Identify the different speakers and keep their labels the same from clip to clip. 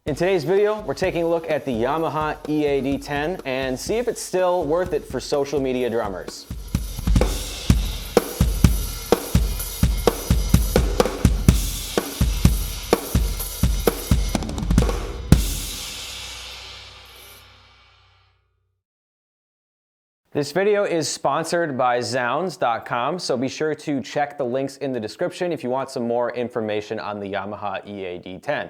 Speaker 1: In today's video, we're taking a look at the Yamaha EAD10 and see if it's still worth it for social media drummers. This video is sponsored by Zounds.com, so be sure to check the links in the description if you want some more information on the Yamaha EAD10.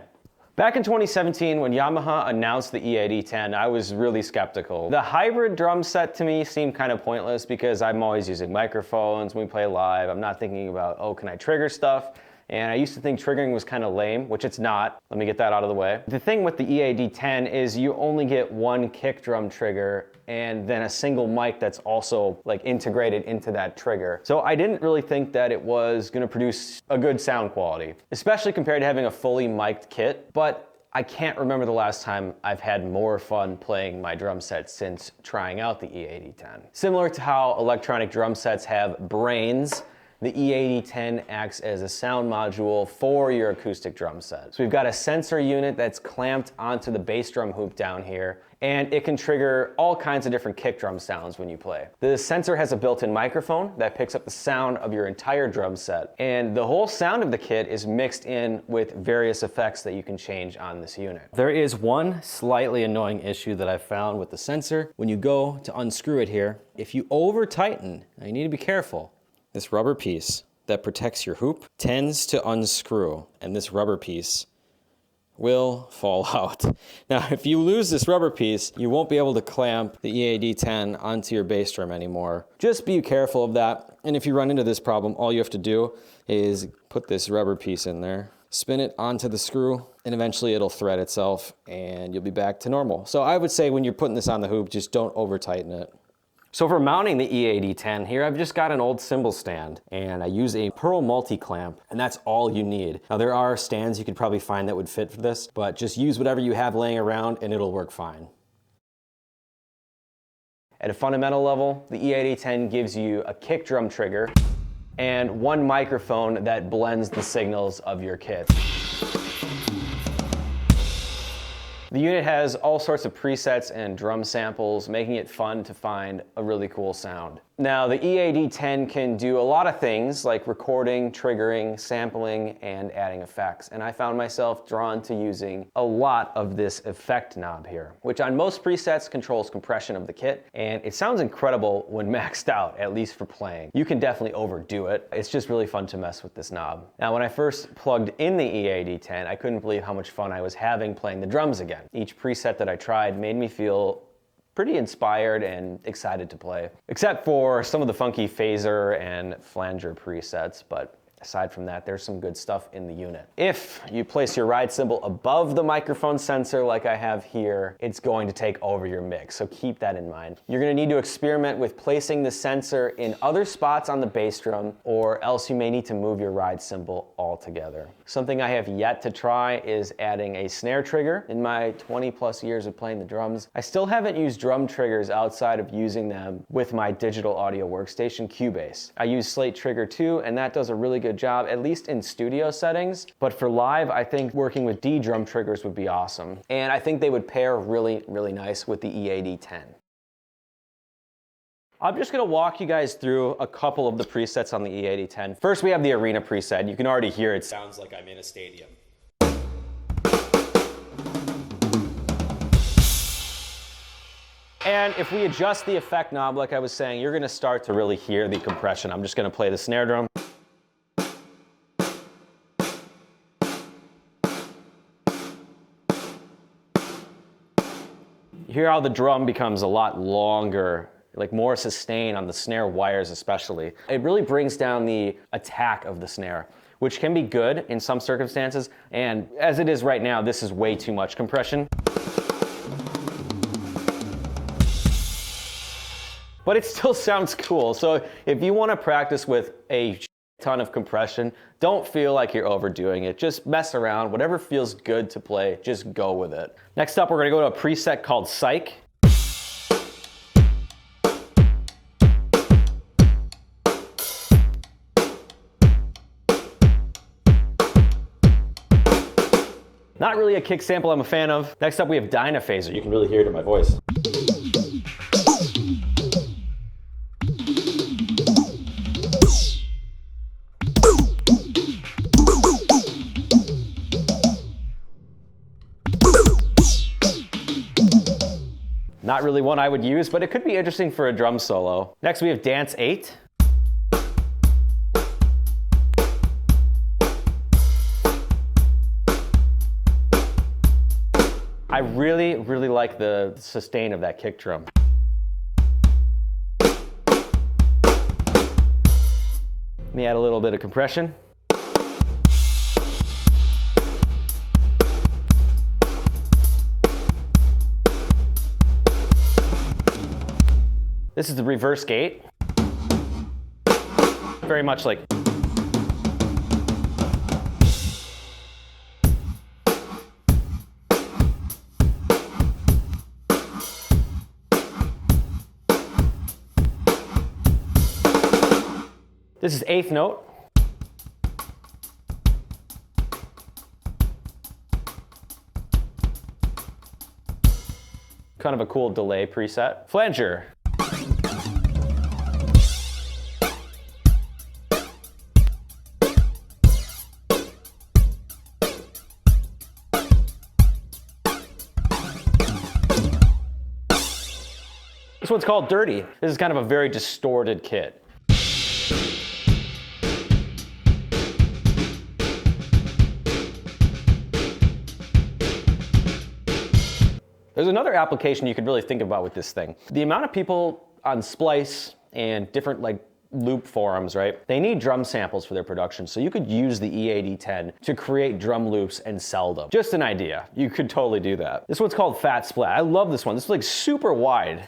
Speaker 1: Back in 2017, when Yamaha announced the EAD10, I was really skeptical. The hybrid drum set to me seemed kind of pointless because I'm always using microphones when we play live. I'm not thinking about, oh, can I trigger stuff? And I used to think triggering was kind of lame, which it's not. Let me get that out of the way. The thing with the EAD10 is you only get one kick drum trigger and then a single mic that's also like integrated into that trigger. So I didn't really think that it was gonna produce a good sound quality, especially compared to having a fully mic'd kit. But I can't remember the last time I've had more fun playing my drum set since trying out the EAD10. Similar to how electronic drum sets have brains, the EAD10 acts as a sound module for your acoustic drum set. So we've got a sensor unit that's clamped onto the bass drum hoop down here, and it can trigger all kinds of different kick drum sounds when you play. The sensor has a built-in microphone that picks up the sound of your entire drum set, and the whole sound of the kit is mixed in with various effects that you can change on this unit. There is one slightly annoying issue that I found with the sensor. When you go to unscrew it here, if you over tighten, now you need to be careful. This rubber piece that protects your hoop tends to unscrew, and this rubber piece will fall out. Now, if you lose this rubber piece, you won't be able to clamp the EAD10 onto your bass drum anymore. Just be careful of that. And if you run into this problem, all you have to do is put this rubber piece in there, spin it onto the screw, and eventually it'll thread itself and you'll be back to normal. So I would say when you're putting this on the hoop, just don't over tighten it. So for mounting the EAD10 here, I've just got an old cymbal stand and I use a Pearl multi-clamp, and that's all you need. Now there are stands you could probably find that would fit for this, but just use whatever you have laying around and it'll work fine. At a fundamental level, the EAD10 gives you a kick drum trigger and one microphone that blends the signals of your kit. The unit has all sorts of presets and drum samples, making it fun to find a really cool sound. Now, the EAD10 can do a lot of things like recording, triggering, sampling, and adding effects. And I found myself drawn to using a lot of this effect knob here, which on most presets controls compression of the kit. And it sounds incredible when maxed out, at least for playing. You can definitely overdo it. It's just really fun to mess with this knob. Now, when I first plugged in the EAD10, I couldn't believe how much fun I was having playing the drums again. Each preset that I tried made me feel pretty inspired and excited to play, except for some of the funky phaser and flanger presets, but aside from that, there's some good stuff in the unit. If you place your ride cymbal above the microphone sensor like I have here, it's going to take over your mix, so keep that in mind. You're gonna need to experiment with placing the sensor in other spots on the bass drum, or else you may need to move your ride cymbal altogether. Something I have yet to try is adding a snare trigger. In my 20 plus years of playing the drums, I still haven't used drum triggers outside of using them with my digital audio workstation, Cubase. I use Slate Trigger 2, and that does a really good job, at least in studio settings. But for live, I think working with D drum triggers would be awesome. And I think they would pair really, really nice with the EAD10. I'm just gonna walk you guys through a couple of the presets on the EAD10. First, we have the arena preset. You can already hear it sounds like I'm in a stadium. And if we adjust the effect knob, like I was saying, you're gonna start to really hear the compression. I'm just gonna play the snare drum. You hear how the drum becomes a lot longer, like more sustain on the snare wires especially. It really brings down the attack of the snare, which can be good in some circumstances, and as it is right now, this is way too much compression. But it still sounds cool, so if you want to practice with a ton of compression, don't feel like you're overdoing it. Just mess around. Whatever feels good to play, just go with it. Next up, we're gonna go to a preset called Psych. Not Not really a kick sample I'm a fan of. Next up we have Dynaphaser. You can really hear it in my voice. Not really one I would use, but it could be interesting for a drum solo. Next we have Dance 8. I really, really like the sustain of that kick drum. Let me add a little bit of compression. This is the reverse gate. Very much like. This is 8th note. Kind of a cool delay preset. Flanger. This one's called Dirty. This is kind of a very distorted kit. There's another application you could really think about with this thing. The amount of people on Splice and different like loop forums, right? They need drum samples for their production. So you could use the EAD10 to create drum loops and sell them. Just an idea. You could totally do that. This one's called Fat Splat. I love this one. This is like super wide.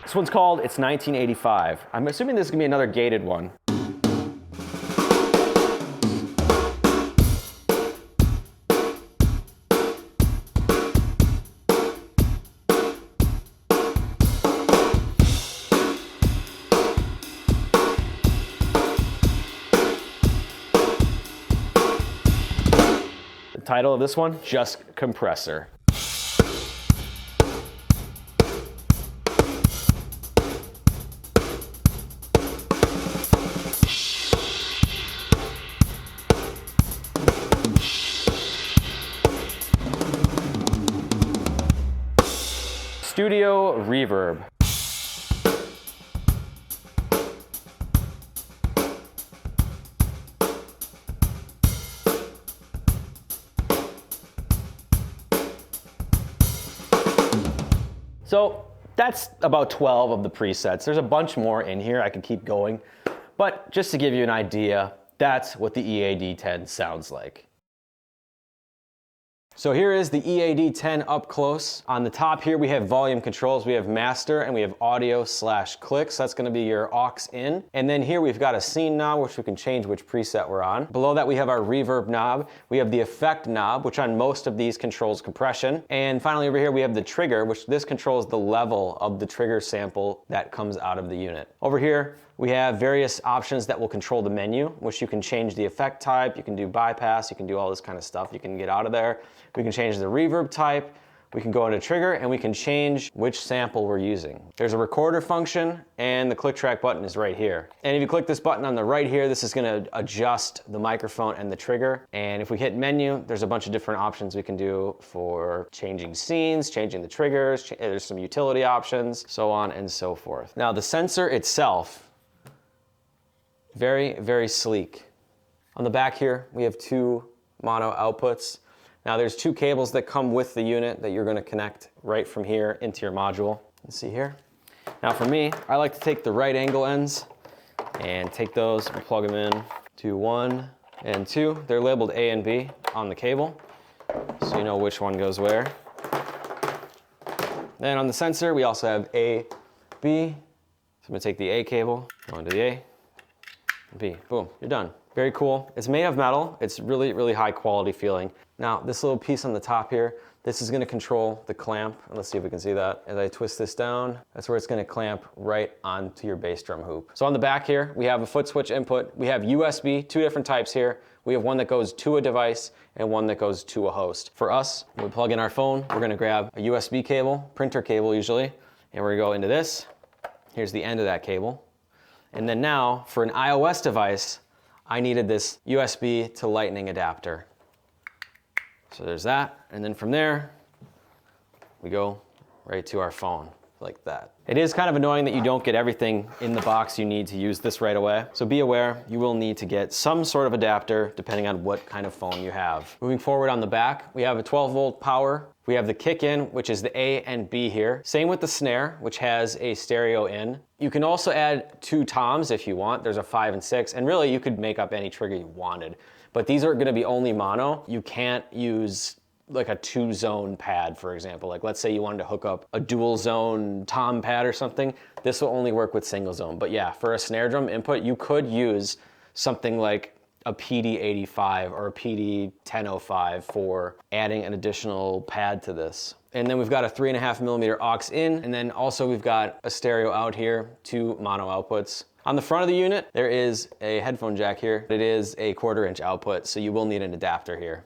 Speaker 1: This one's called It's 1985. I'm assuming this is gonna be another gated one. The title of this one, Just Compressor. Studio Reverb. So that's about 12 of the presets. There's a bunch more in here. I could keep going, but just to give you an idea, that's what the EAD10 sounds like. So here is the EAD10 up close. On the top here we have volume controls, we have master, and we have audio/clicks. That's gonna be your aux in. And then here we've got a scene knob, which we can change which preset we're on. Below that we have our reverb knob. We have the effect knob, which on most of these controls compression. And finally over here we have the trigger, which this controls the level of the trigger sample that comes out of the unit. Over here we have various options that will control the menu, which you can change the effect type, you can do bypass, you can do all this kind of stuff. You can get out of there. We can change the reverb type, we can go into trigger, and we can change which sample we're using. There's a recorder function, and the click track button is right here. And if you click this button on the right here, this is gonna adjust the microphone and the trigger. And if we hit menu, there's a bunch of different options we can do for changing scenes, changing the triggers, there's some utility options, so on and so forth. Now the sensor itself, very, very sleek. On the back here, we have two mono outputs. Now there's two cables that come with the unit that you're gonna connect right from here into your module. Let's see here. Now for me, I like to take the right angle ends and take those and plug them in to 1 and 2. They're labeled A and B. on the cable so you know which one goes where. Then on the sensor, we also have A, B. So I'm gonna take the A cable, go into the A, B, boom, you're done. Very cool. It's made of metal. It's really, really high quality feeling. Now, this little piece on the top here, this is gonna control the clamp. Let's see if we can see that. As I twist this down, that's where it's gonna clamp right onto your bass drum hoop. So on the back here, we have a foot switch input. We have USB, 2 different types here. We have one that goes to a device and one that goes to a host. For us, when we plug in our phone, we're gonna grab a USB cable, printer cable usually, and we're gonna go into this. Here's the end of that cable. And then now, for an iOS device, I needed this USB to Lightning adapter. So there's that, and then from there, we go right to our phone, like that. It is kind of annoying that you don't get everything in the box you need to use this right away. So be aware, you will need to get some sort of adapter depending on what kind of phone you have. Moving forward on the back, we have a 12-volt power. We have the kick in, which is the A and B here. Same with the snare, which has a stereo in. You can also add 2 toms if you want. There's a 5 and 6, and really you could make up any trigger you wanted. But these are gonna be only mono. You can't use like a 2-zone pad, for example. Like let's say you wanted to hook up a dual zone tom pad or something. This will only work with single zone. But yeah, for a snare drum input, you could use something like a PD85 or a PD1005 for adding an additional pad to this. And then we've got a 3.5mm aux in, and then also we've got a stereo out here, 2 mono outputs. On the front of the unit, there is a headphone jack here. It is a 1/4-inch output, so you will need an adapter here.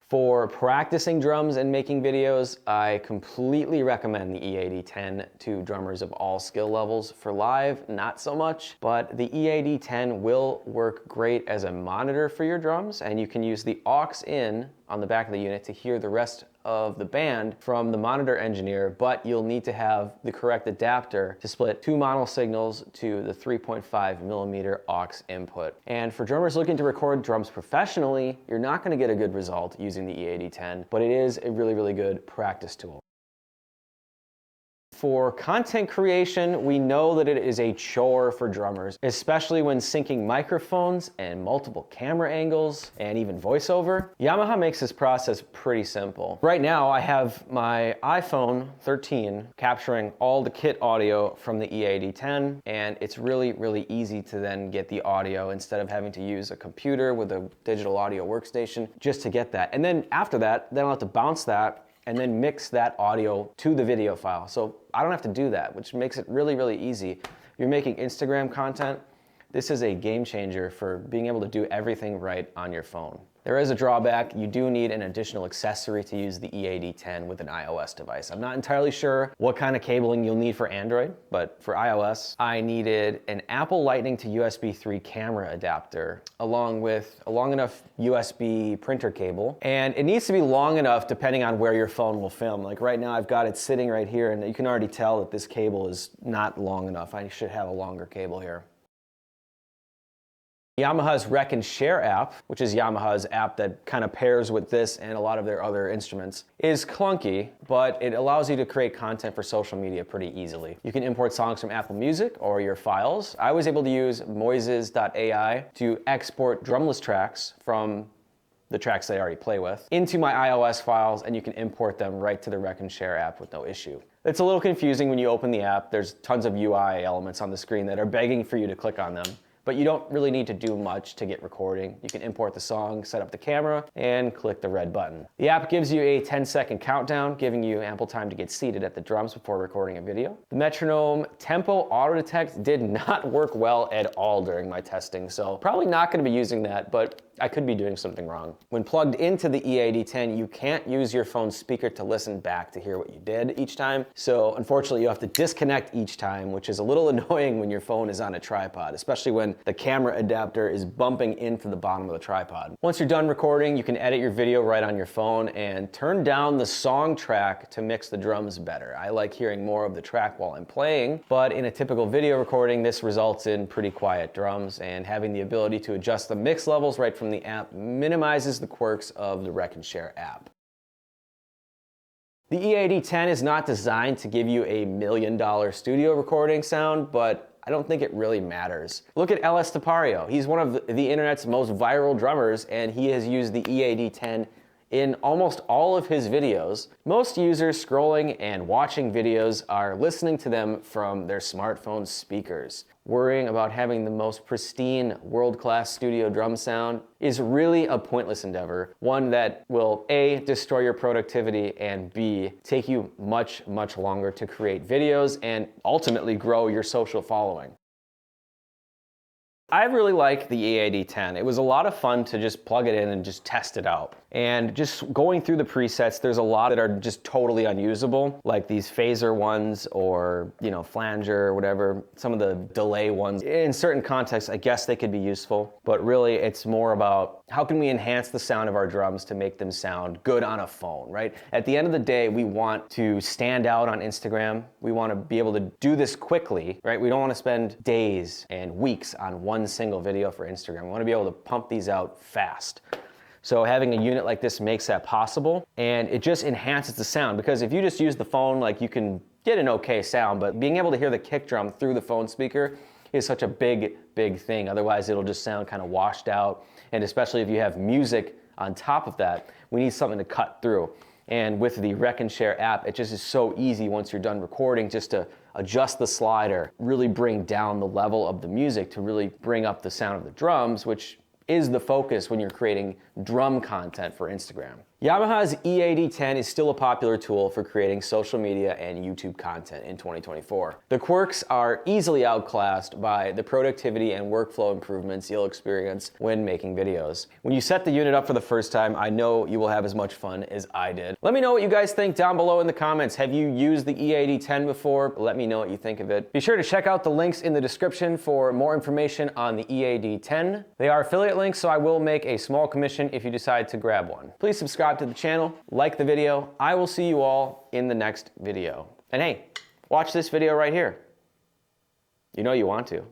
Speaker 1: For practicing drums and making videos, I completely recommend the EAD10 to drummers of all skill levels. For live, not so much, but the EAD10 will work great as a monitor for your drums, and you can use the aux in on the back of the unit to hear the rest of the band from the monitor engineer, but you'll need to have the correct adapter to split 2 mono signals to the 3.5mm aux input. And for drummers looking to record drums professionally, you're not gonna get a good result using the EAD10, but it is a really, really good practice tool. For content creation, we know that it is a chore for drummers, especially when syncing microphones and multiple camera angles and even voiceover. Yamaha makes this process pretty simple. Right now, I have my iPhone 13 capturing all the kit audio from the EAD10, and it's really, really easy to then get the audio instead of having to use a computer with a digital audio workstation just to get that. And then after that, then I'll have to bounce that and then mix that audio to the video file. So I don't have to do that, which makes it really, really easy. If you're making Instagram content, this is a game changer for being able to do everything right on your phone. There is a drawback. You do need an additional accessory to use the EAD10 with an iOS device. I'm not entirely sure what kind of cabling you'll need for Android, but for iOS, I needed an Apple Lightning to USB 3 camera adapter, along with a long enough USB printer cable. And it needs to be long enough depending on where your phone will film. Like right now, I've got it sitting right here, and you can already tell that this cable is not long enough. I should have a longer cable here. Yamaha's Rec and Share app, which is Yamaha's app that kind of pairs with this and a lot of their other instruments, is clunky, but it allows you to create content for social media pretty easily. You can import songs from Apple Music or your files. I was able to use Moises.ai to export drumless tracks from the tracks that I already play with into my iOS files, and you can import them right to the Rec and Share app with no issue. It's a little confusing when you open the app. There's tons of UI elements on the screen that are begging for you to click on them. But you don't really need to do much to get recording. You can import the song, set up the camera, and click the red button. The app gives you a 10-second countdown, giving you ample time to get seated at the drums before recording a video. The metronome tempo auto detect did not work well at all during my testing, so probably not going to be using that, but I could be doing something wrong. When plugged into the EAD10, you can't use your phone's speaker to listen back to hear what you did each time. So unfortunately, you have to disconnect each time, which is a little annoying when your phone is on a tripod, especially when the camera adapter is bumping into the bottom of the tripod. Once you're done recording, you can edit your video right on your phone and turn down the song track to mix the drums better. I like hearing more of the track while I'm playing, but in a typical video recording, this results in pretty quiet drums, and having the ability to adjust the mix levels right from the app minimizes the quirks of the Rec and Share app. The EAD10 is not designed to give you a $1 million studio recording sound, but I don't think it really matters. Look at LS Tapario. He's one of the internet's most viral drummers, and he has used the EAD10 in almost all of his videos. Most users scrolling and watching videos are listening to them from their smartphone speakers. Worrying about having the most pristine, world-class studio drum sound is really a pointless endeavor, one that will A, destroy your productivity, and B, take you much, much longer to create videos and ultimately grow your social following. I really like the EAD10. It was a lot of fun to just plug it in and just test it out. And just going through the presets, there's a lot that are just totally unusable, like these phaser ones or, flanger or whatever, some of the delay ones. In certain contexts, I guess they could be useful, but really it's more about how can we enhance the sound of our drums to make them sound good on a phone, right? At the end of the day, we want to stand out on Instagram. We want to be able to do this quickly, right? We don't want to spend days and weeks on one single video for Instagram. We want to be able to pump these out fast. So having a unit like this makes that possible, and it just enhances the sound, because if you just use the phone, like, you can get an okay sound, but being able to hear the kick drum through the phone speaker is such a big thing. Otherwise it'll just sound kind of washed out, and especially if you have music on top of that, we need something to cut through. And with the Rec and Share app, it just is so easy once you're done recording just to adjust the slider, really bring down the level of the music to really bring up the sound of the drums, which is the focus when you're creating drum content for Instagram. Yamaha's EAD10 is still a popular tool for creating social media and YouTube content in 2024. The quirks are easily outclassed by the productivity and workflow improvements you'll experience when making videos. When you set the unit up for the first time, I know you will have as much fun as I did. Let me know what you guys think down below in the comments. Have you used the EAD10 before? Let me know what you think of it. Be sure to check out the links in the description for more information on the EAD10. They are affiliate links, so I will make a small commission if you decide to grab one. Please subscribe to the channel, like the video. I will see you all in the next video. And hey, watch this video right here. You know you want to.